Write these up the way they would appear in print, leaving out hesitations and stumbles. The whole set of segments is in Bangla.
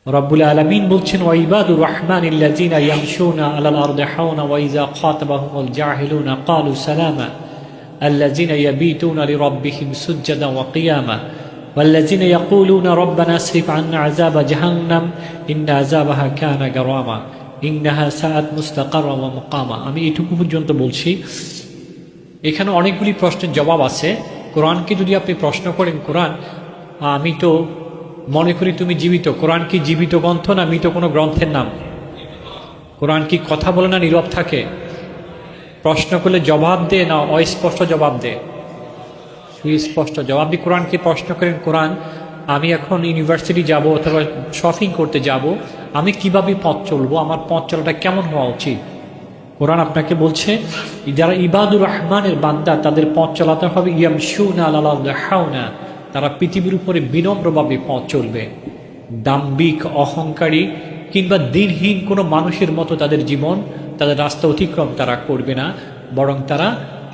রব্বুল আলামিন বলছেন, ওয়াইবাদুর রহমানিল্লাযীনা ইয়ামশুনা আলাল আরদি হাওনা ওয়া ইযা খাতাবাহুমুল জাহিলুনা ক্বালু সালামা আল্লাযীনা ইয়াবীতুনা লিরাব্বিহিম সুজদান ওয়া কিয়ামা ওয়াল্লাযীনা ইয়াকুলুনা রব্বানা আসরিফ আন্না আযাবা জাহান্নাম ইন্না আযাবাহা কানা গারামা ইন্নাহা সাআত মুস্তাকাররা ওয়া মুকামা। আমি এটুকু পর্যন্ত বলছি। এখানে অনেকগুলি প্রশ্নের জবাব আছে। কোরআনকে যদি আপনি প্রশ্ন করেন, কোরআন আমি তো মনে করি তুমি জীবিত, কোরআন কি জীবিত গ্রন্থ না মৃত কোনো গ্রন্থের নাম? কোরআন কি কথা বলে না নীরব থাকে? প্রশ্ন করলে জবাব দে না অস্পষ্ট জবাব দে? সুস্পষ্ট জবাব। আপনি কোরআনকে প্রশ্ন করেন, কোরআন আমি এখন ইউনিভার্সিটি যাব অথবা শপিং করতে যাব, আমি কিভাবে পথ চলবো, আমার পথ চলাটা কেমন হওয়া উচিত? কোরআন আপনাকে বলছে যারা ইবাদুর রহমানের বান্দা তাদের পথ চলাতে হবে ইয়ামশুনা আলাল আরদি হাওনা, তারা পৃথিবীর উপরে বিনম্রভাবে পথ চলবে। দাম্ভিক, অহংকারী কিংবা দিনহীন কোনো মানুষের মতো তাদের জীবন, তাদের রাস্তা অতিক্রম তারা করবে না, বরং তারা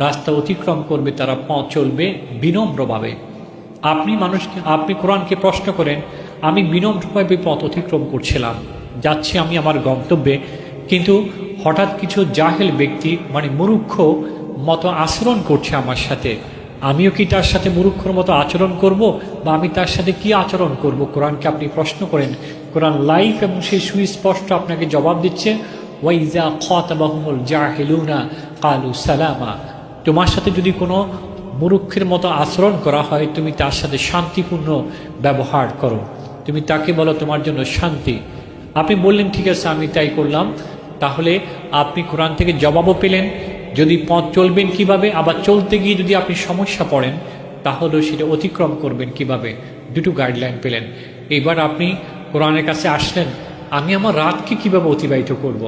রাস্তা অতিক্রম করবে, তারা পথ চলবে বিনম্রভাবে। আপনি কোরআনকে প্রশ্ন করেন, আমি বিনম্রভাবে পথ অতিক্রম করছিলাম, যাচ্ছি আমি আমার গন্তব্যে, কিন্তু হঠাৎ কিছু জাহেল ব্যক্তি মানে মূর্খ মতো আচরণ করছে আমার সাথে, আমিও কি তার সাথে মূর্খর মতো আচরণ করব, বা আমি তার সাথে কি আচরণ করব? কোরআনকে আপনি প্রশ্ন করেন, কোরআন লাইফ এবং সেই সুস্পষ্ট আপনাকে জবাব দিচ্ছে, ওয়াইজা খাতাবাহুমুল জাহিলুনা ক্বালু সালামা। তোমার সাথে যদি কোনো মূর্খের মতো আচরণ করা হয়, তুমি তার সাথে শান্তিপূর্ণ ব্যবহার করো, তুমি তাকে বলো তোমার জন্য শান্তি। আপনি বললেন ঠিক আছে আমি তাই করলাম, তাহলে আপনি কোরআন থেকে জবাবও পেলেন। যদি পথ চলবেন কিভাবে, আবার চলতে গিয়ে যদি আপনি সমস্যা পড়েন তাহলেও সেটা অতিক্রম করবেন কিভাবে, দুটো গাইডলাইন পেলেন। এবার আপনি কোরআনের কাছে আসলেন, আমি আমার রাতকে কিভাবে অতিবাহিত করব।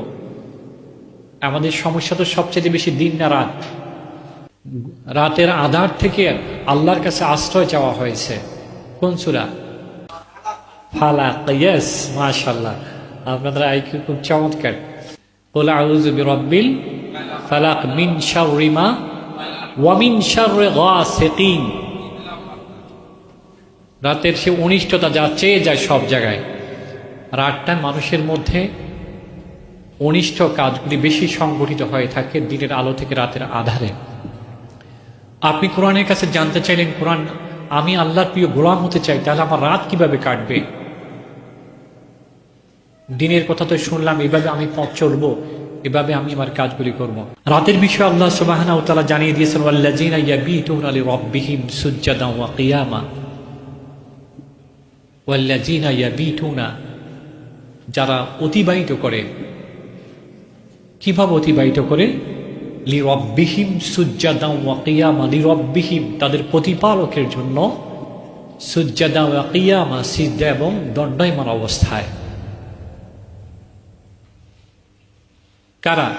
আমাদের সমস্যা তো সবচেয়ে বেশি দিন না রাত। রাতের আধার থেকে আল্লাহর কাছে আশ্রয় চাওয়া হয়েছে। কোন সূরা? ফালাক। ইয়েস, মাশাআল্লাহ, আপনাদের আইকিউ খুব চমৎকার। কুল আউযু বিরাব্বিল ফালাক মিন শাররি মা ওয়া মিন শাররি গাসিকিন। রাতের সে অনিষ্টতা যা চেয়ে যায় সব জায়গায়। রাতটা মানুষের মধ্যে অনিষ্ট কাজগুলি বেশি সংগঠিত হয়ে থাকে দিনের আলো থেকে রাতের আধারে। আপনি কোরআনের কাছে জানতে চাইলেন, কোরআন আমি আল্লাহর প্রিয় গোলাম হতে চাই, তাহলে আমার রাত কিভাবে কাটবে? দিনের কথা তো শুনলাম, এভাবে আমি পথ চলবো, এভাবে আমি আমার কাজগুলি করব। রাতের বিষয়ে আল্লাহ সুবহানাহু ওয়া তাআলা জানিয়ে দিয়েছেন, ওয়াল্লাযীনা ইয়াবীতুনা লিরাব্বিহিম সুজদান ওয়া কিয়ামা। ওয়াল্লাযীনা ইয়াবীতুনা, যারা অতিবাহিত করে, কিভাবে অতিবাহিত করে? লিরাব্বিহিম সুজদান ওয়া কিয়ামা, লিরাব্বিহিম তাদের প্রতিপালকের জন্য, সুজদান ওয়া কিয়ামা সিজদা এবং দণ্ডায়মান অবস্থায়। কারা?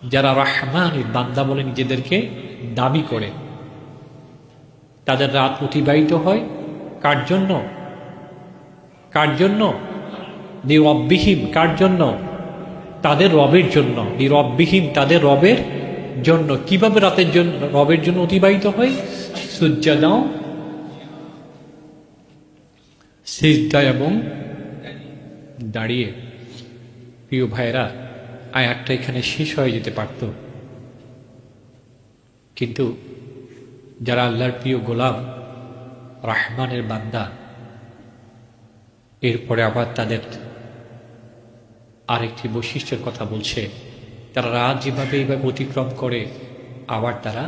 যারা রহমানের বান্দা বলে নিজেদেরকে দাবি করে, তাদের রাত অতিবাহিত হয় কার জন্য? কার জন্য? লিরাব্বিহিম, কার জন্য? তাদের রবের জন্য। লিরাব্বিহিম তাদের রবের জন্য। কিভাবে রাতের জন্য রবের জন্য অতিবাহিত হয়? সুজদাও, সিজদা এবং দাঁড়িয়ে। প্রিয় ভাইরা, আয়াতটা এখানে শেষ হয়ে যেতে পারত, কিন্তু যারা আল্লাহর প্রিয় গোলাম, রহমানের বান্দা, এরপরে আবার তাদের আরেকটি বৈশিষ্ট্যের কথা বলছে। তারা রাত যেভাবে এইভাবে অতিক্রম করে, আবার তারা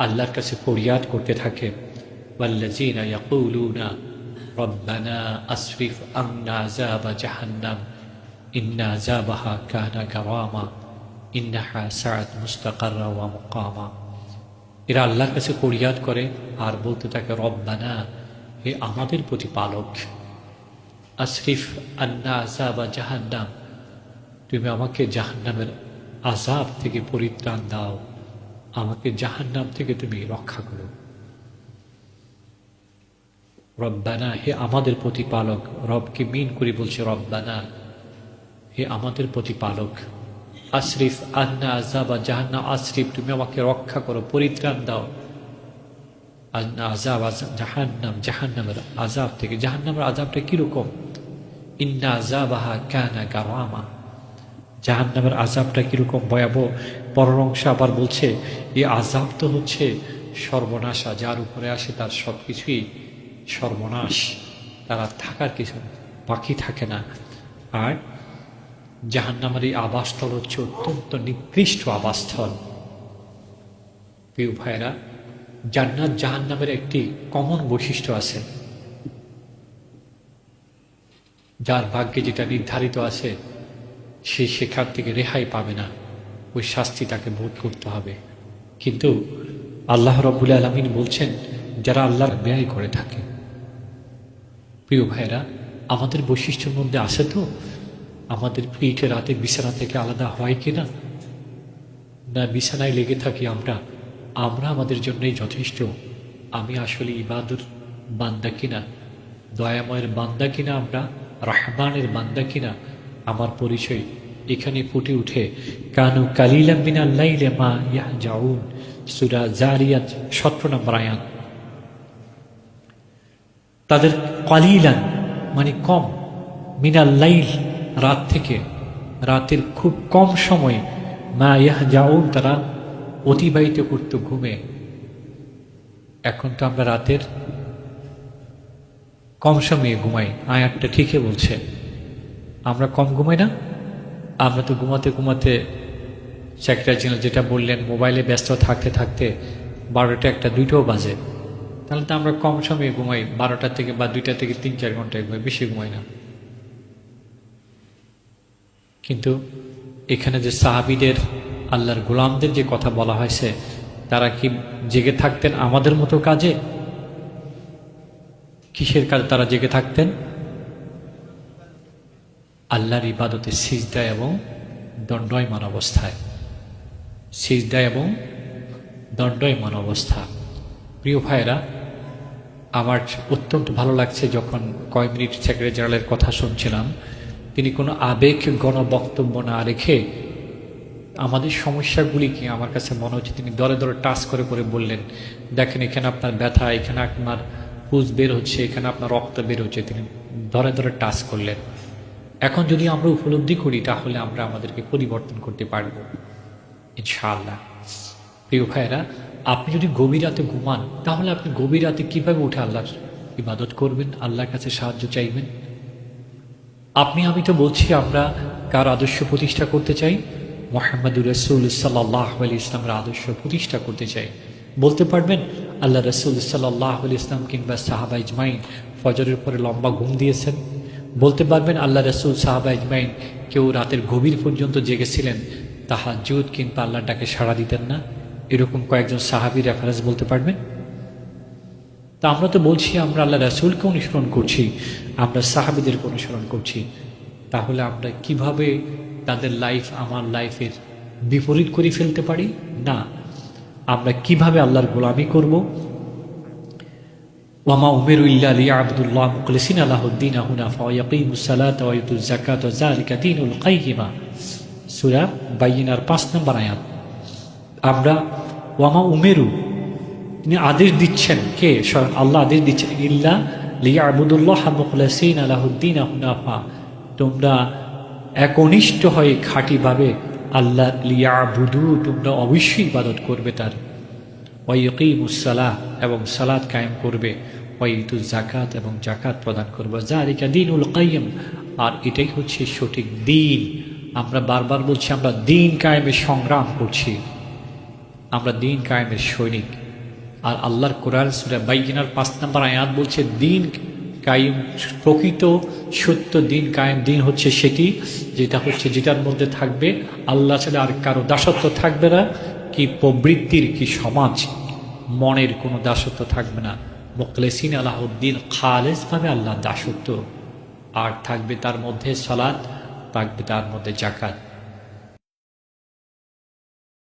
আল্লাহর কাছে ফরিয়াদ করতে থাকে, ওয়াল্লাযীনা ইয়াকুলুনা রব্বানা আসরিফ আন্না আযাবা জাহান্নাম ইন্না আযাবাহা কানা গারামা ইন্নাহা সাআত মুস্তাকাররা ওয়া মুকামা। এরা আল্লাহর কাছে ফরিয়াদ করে আর বলতে থাকে, রব্বানা, হে আমাদের প্রতিপালক, আসরিফ আন্না আযাবা জাহান্নাম, তুমি আমাকে জাহান্নামের আযাব থেকে পরিত্রাণ দাও, আমাকে জাহান্নাম থেকে তুমি রক্ষা করো। রব্বানা, হে আমাদের প্রতিপালক, রবকে মিন করে বলছে রব্বানা, হে আমাদের প্রতিপালক, আসরিফ আন্না আযাবা জাহান্নাম, আসরিফ তুমি আমাকে রক্ষা করো, পরিত্রাণ দাও আযাব জাহান্নাম, জাহান্নামের আযাব থেকে। জাহান্নামের আযাবটা কিরকম? ইন্না আযাবাহা কানা গারামা। জাহান্নামের আযাবটা কিরকম ভয়াবহ। পরের অংশ আবার বলছে এই আযাব তো হচ্ছে সর্বনাশা, যার উপরে আসে তার সব কিছুই সর্বনাশ, তার আর থাকার কিছু বাকি থাকে না। আর জাহান্নামের এই আবাসস্থল হচ্ছে অত্যন্ত নিকৃষ্ট আবাসস্থল। প্রিয় ভাইরা, জান্নাত জাহান্নামের একটি কমন বৈশিষ্ট্য আছে, যার ভাগ্যে যেটা নির্ধারিত আছে সে সেখান থেকে রেহাই পাবে না, ওই শাস্তি তাকে ভোগ করতে হবে। কিন্তু আল্লাহ রাব্বুল আলামিন বলছেন যারা আল্লাহর ব্যয় করে থাকে। প্রিয় ভাইরা, আমাদের বৈশিষ্ট্যের মধ্যে আছে তো আমাদের পিঠে রাতে বিছানা থেকে আলাদা হয় কিনা? না বিছানায় লেগে থাকি আমরা আমাদের জন্যই যথেষ্ট। আমি আসলে ইবাদুর বান্দা কিনা, দয়াময়ের বান্দা কিনা, আমরা রহমানের বান্দা কিনা, আমার পরিচয় এখানে ফুটে উঠে। কানু কালিলাম মিনাল লাইলি মা ইয়াহজাউন, সূরা জারিয়াত 17 নম্বর আয়াত। তাদের কালিলান মানে কম, মিনাল লাইল রাত থেকে, রাতের খুব কম সময়, মা ইয়াহজাউন তারা অতিবাহিত করত ঘুমে। এখন তো আমরা রাতের কম সময়ে ঘুমাই, আয়াতটা ঠিকই বলছে। আমরা কম ঘুমাই না? আমরা তো ঘুমাতে ঘুমাতে সেক্রেটারি জেনারেল যেটা বললেন, মোবাইলে ব্যস্ত থাকতে থাকতে 12টা 1টা 2টাও বাজে। তাহলে তো আমরা কম সময়ে ঘুমাই, 12টা থেকে বা 2টা থেকে 3-4 ঘন্টায় ঘুমাই, বেশি ঘুমাই না। কিন্তু এখানে যে সাহাবীদের, আল্লাহর গোলামদের যে কথা বলা হয়েছে, তারা কি জেগে থাকতেন আমাদের মতো কাজে? কিসের কাজ তারা জেগে থাকতেন? আল্লাহর ইবাদতে, সিজদা এবং দণ্ডায়মান অবস্থায়, সিজদা এবং দণ্ডায়মান অবস্থা। প্রিয় ভাইরা, আমার অত্যন্ত ভালো লাগছে যখন কয়েক মিনিট সেক্রেটারি জেনারেলের কথা শুনছিলাম, তিনি কোনো আবেগ গণ বক্তব্য না রেখে আমাদের সমস্যাগুলিকে, আমার কাছে মনে হচ্ছে তিনি দরে দরে টাচ করে করে বললেন, দেখেন এখানে আপনার ব্যথা, এখানে আপনার পুজ বের হচ্ছে, এখানে আপনার রক্ত বের হচ্ছে, তিনি ধরে ধরে টাচ করলেন। এখন যদি আমরা উপলব্ধি করি তাহলে আমরা আমাদেরকে পরিবর্তন করতে পারবো ইনশাআল্লাহ। প্রিয় ভাইয়েরা, আপনি যদি গভীর রাতে ঘুমান তাহলে আপনি গভীর রাতে কিভাবে উঠে আল্লাহর ইবাদত করবেন, আল্লাহর কাছে সাহায্য চাইবেন? আমি তো বলছি আমরা কার আদর্শ প্রতিষ্ঠা করতে চাই? মুহাম্মদুর রাসূল সাল্লাল্লাহু আলাইহি ইসলামের আদর্শ প্রতিষ্ঠা করতে চাই। বলতে পারবেন আল্লাহ রাসূল সাল্লাল্লাহু আলাইহি ইসলাম কিংবা সাহাবা ইজমাইন ফজরের পরে লম্বা ঘুম দিয়েছেন? বলতে পারবেন আল্লাহ রাসূল, সাহাবা ইজমাইন কেউ রাতের গভীর পর্যন্ত জেগেছিলেন, তাহাজ্জুদ কিংবা আল্লাহর ডাকে সাড়া দিতেন না? এরকম কয়েকজন সাহাবী রেফারেন্স বলতে পারবেন? তা আমরা তো বলছি আমরা আল্লাহ রাসূলকে অনুসরণ করছি, আমরা সাহাবীদেরকে অনুসরণ করছি। তাহলে আমরা কিভাবে তাদের লাইফ আমার লাইফের বিপরীত করে ফেলতে পারি? না, আমরা কিভাবে আল্লাহর গোলামি করব? ওয়ামা উমিরু ইল্লা লিয়াবুদুল্লাহ মুখলিসিনা লাহুদ্দিন হুনাফা ওয়া ইয়াকিমুস সালাতা ওয়া ইউতুজ যাকাতা যালিকা দীনুল কাইয়্যিমা, সূরা বাইয়িনার 5 নম্বর আয়াত। আমরা ওয়ামা উমিরু, তিনি আদেশ দিচ্ছেন, কে? স্বয়ং আল্লাহ আদেশ দিচ্ছেন, ইল্লা লিয়াবুদুল্লাহ মুখলিসিনা লাহুদ্দিন হুনাফা, তোমরা একনিষ্ঠ হয়ে খাঁটিভাবে আল্লাহ লিয়াবুদু, তোমরা অবশ্যই ইবাদত করবে তার। ওয়া ইয়াকিমুস সালাহ, এবং সালাত কায়েম করবে। ওয়া ইউতুজ যাকাত, এবং যাকাত প্রদান করবে। যালিকা দীনুল কাইয়্যিম, আর এটাই হচ্ছে সঠিক দিন। আমরা বারবার বলছি আমরা দিন কায়েমের সংগ্রাম করছি, আমরা দিন কায়েমের সৈনিক। আর আল্লাহর কোরআন সূরা বাইয়িনার 5 নম্বর আয়াত বলছে দিন কায়েম, প্রকৃত সত্য দিন কায়েম দিন হচ্ছে সেটি যেটার মধ্যে থাকবে আল্লাহ ছাড়া আর কারো দাসত্ব থাকবে না, কি প্রবৃত্তির, কি সমাজ, মনের কোনো দাসত্ব থাকবে না। মুখলিসিন আলাহুদ্দিন, খালেসভাবে আল্লাহ দাসত্ব, আর থাকবে তার মধ্যে সালাত, থাকবে তার মধ্যে যাকাত।